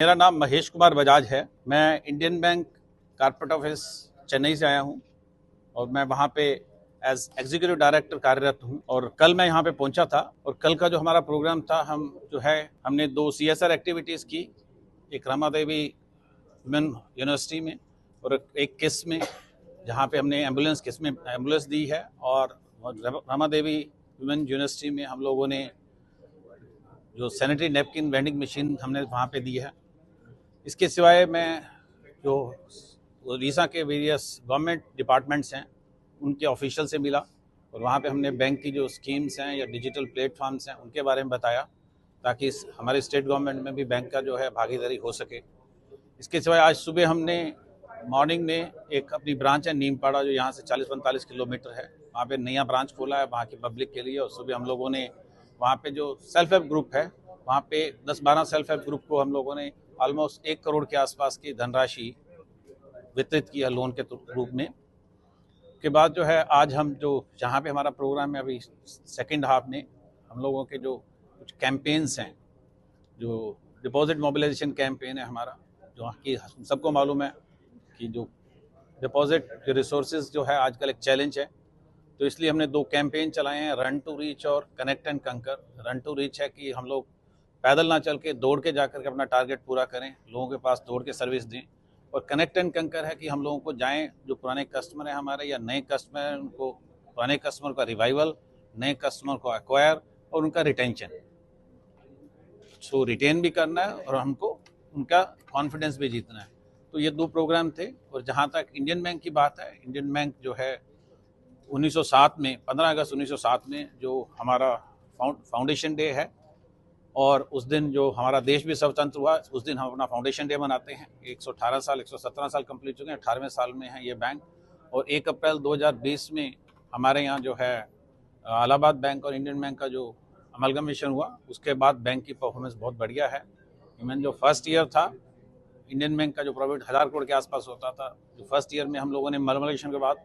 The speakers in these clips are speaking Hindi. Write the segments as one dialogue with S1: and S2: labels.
S1: मेरा नाम महेश कुमार बजाज है। मैं Indian bank corporate office Chennai से आया हूं और मैं वहां पे एज एग्जीक्यूटिव डायरेक्टर कार्यरत हूं। और कल मैं यहां पे पहुंचा था और कल का जो हमारा प्रोग्राम था, हमने 2 CSR एक्टिविटीज़ की। एक रमा देवी वुमेन यूनिवर्सिटी में और एक किस में, जहां पे हमने एम्बुलेंस दी है। और रमा देवी वुमेन यूनिवर्सिटी में हम लोगों ने जो सैनिटरी नैपकिन वेंडिंग मशीन हमने वहाँ पे दी है। इसके सिवाय मैं जो उड़ीसा के वेरियस गवर्नमेंट डिपार्टमेंट्स हैं उनके ऑफिशियल से मिला और वहाँ पे हमने बैंक की जो स्कीम्स हैं या डिजिटल प्लेटफॉर्म्स हैं उनके बारे में बताया, ताकि हमारे स्टेट गवर्नमेंट में भी बैंक का जो है भागीदारी हो सके। इसके सिवाय आज सुबह हमने मॉर्निंग में एक अपनी ब्रांच है नीमपाड़ा, जो यहाँ से 40-45 किलोमीटर है, वहाँ पे नया ब्रांच खोला है वहाँ की पब्लिक के लिए। और सुबह हम लोगों ने वहाँ पे जो सेल्फ हेल्प ग्रुप है, वहाँ पे 10-12 सेल्फ हेल्प ग्रुप को हम लोगों ने ऑलमोस्ट 1 करोड़ के आसपास की धनराशि वितरित की है लोन के रूप में। के बाद जो है आज हम जो जहाँ पे हमारा प्रोग्राम है, अभी सेकेंड हाफ में हम लोगों के जो कुछ कैंपेन्स हैं, जो डिपॉजिट मोबिलाइजेशन कैंपेन है हमारा, जो कि सबको मालूम है कि जो डिपॉजिट के रिसोर्सेज जो है आजकल एक चैलेंज है। तो इसलिए हमने 2 कैंपेन चलाए हैं, रन टू रीच और कनेक्ट एंड कंकर। रन टू रीच है कि हम लोग पैदल ना चल के दौड़ के जाकर के अपना टारगेट पूरा करें, लोगों के पास दौड़ के सर्विस दें। और कनेक्ट एंड कंकर है कि हम लोगों को जाएं, जो पुराने कस्टमर हैं हमारे या नए कस्टमर हैं, उनको पुराने कस्टमर का रिवाइवल, नए कस्टमर को एक्वायर और उनका रिटेंशन, सो रिटेन भी करना है और हमको उनका कॉन्फिडेंस भी जीतना है। तो ये 2 प्रोग्राम थे। और जहाँ तक इंडियन बैंक की बात है, इंडियन बैंक जो है 1907 में 15 अगस्त 1907 में जो हमारा फाउंडेशन डे है, और उस दिन जो हमारा देश भी स्वतंत्र हुआ, उस दिन हम अपना फाउंडेशन डे मनाते हैं। 117 साल कंप्लीट चुके हैं, 18वें साल में है ये बैंक। और 1 अप्रैल 2020 में हमारे यहाँ जो है इलाहाबाद बैंक और इंडियन बैंक का जो अमलगमेशन हुआ, उसके बाद बैंक की परफॉर्मेंस बहुत बढ़िया है। इवन जो फर्स्ट ईयर था इंडियन बैंक का, जो प्रॉफिट 1000 करोड़ के आसपास होता था, जो फर्स्ट ईयर में हम लोगों ने अमलगमेशन के बाद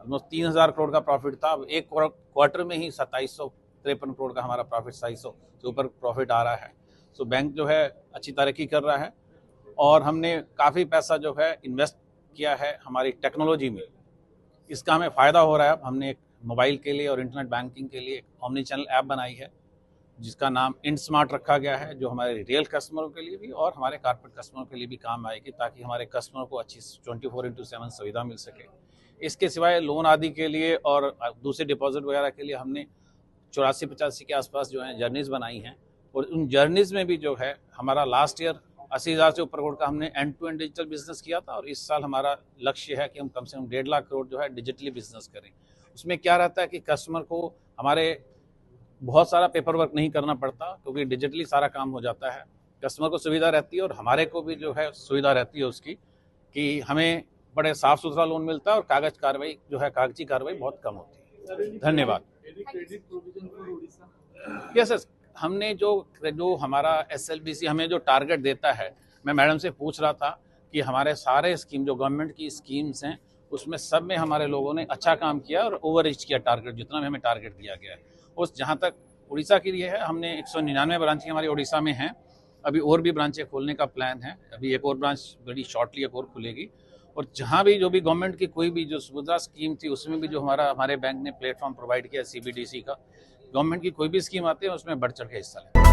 S1: ऑलमोस्ट 3000 करोड़ का प्रॉफिट था। अब एक क्वार्टर में ही 2753 करोड़ का हमारा प्रॉफिट, 2700 से ऊपर प्रॉफिट आ रहा है। सो बैंक जो है अच्छी तरक्की कर रहा है और हमने काफ़ी पैसा जो है इन्वेस्ट किया है हमारी टेक्नोलॉजी में। इसका हमें फ़ायदा हो रहा है। अब हमने एक मोबाइल के लिए और इंटरनेट बैंकिंग के लिए एक ओमनी चैनल ऐप बनाई है, जिसका नाम इंडस्मार्ट रखा गया है, जो हमारे रिटेल कस्टमरों के लिए भी और हमारे कॉर्पोरेट कस्टमरों के लिए भी काम आएगी, ताकि हमारे कस्टमर को अच्छी 24/7 सुविधा मिल सके। इसके सिवाय लोन आदि के लिए और दूसरे डिपॉजिट वगैरह के लिए हमने 84-85 के आसपास जो है जर्नीज़ बनाई हैं। और उन जर्नीज़ में भी जो है हमारा लास्ट ईयर 80,000 से ऊपर करोड़ का हमने end to end digital business किया था। और इस साल हमारा लक्ष्य है कि हम कम से कम 1.5 लाख करोड़ जो है डिजिटली बिजनेस करें। उसमें क्या रहता है कि कस्टमर को हमारे बहुत सारा पेपर वर्क नहीं करना पड़ता, क्योंकि डिजिटली सारा काम हो जाता है। कस्टमर को सुविधा रहती है और हमारे को भी जो है सुविधा रहती है उसकी, कि हमें बड़े साफ सुथरा लोन मिलता है और कागजी कार्रवाई बहुत कम होती है। धन्यवाद। यस, हमने जो हमारा SLBC हमें जो टारगेट देता है, मैं मैडम से पूछ रहा था कि हमारे सारे स्कीम जो गवर्नमेंट की स्कीम्स हैं, उसमें सब में हमारे लोगों ने अच्छा काम किया और ओवर रीच किया टारगेट, जितना भी हमें टारगेट दिया गया है। उस जहाँ तक उड़ीसा के लिए है, हमने 199 ब्रांचें हमारी उड़ीसा में हैं। अभी और भी ब्रांचें खोलने का प्लान है। अभी एक और ब्रांच बड़ी शॉर्टली एक और खुलेगी। और जहाँ भी जो भी गवर्नमेंट की कोई भी जो सुविधा स्कीम थी, उसमें भी जो हमारे बैंक ने प्लेटफॉर्म प्रोवाइड किया CBDC का, गवर्नमेंट की कोई भी स्कीम आती है उसमें बढ़ चढ़ के हिस्सा लें।